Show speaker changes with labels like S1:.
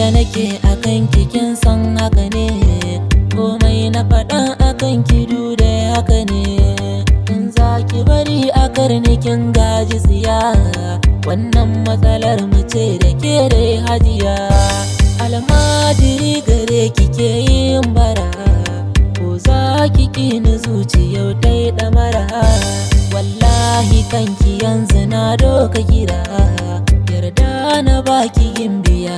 S1: da nake akan kikin san haka ne, komai na faɗa akan kidu da haka ne. In za ki bari a karnikin gaji tsiya, wannan matsalar mu ce da ke dai hajiya. Almajiri gare kike yin bara, ko za ki ƙini zuciyar dai ɗamara. Wallahi kanki yanzu na doka kira, yarda na baki yin biya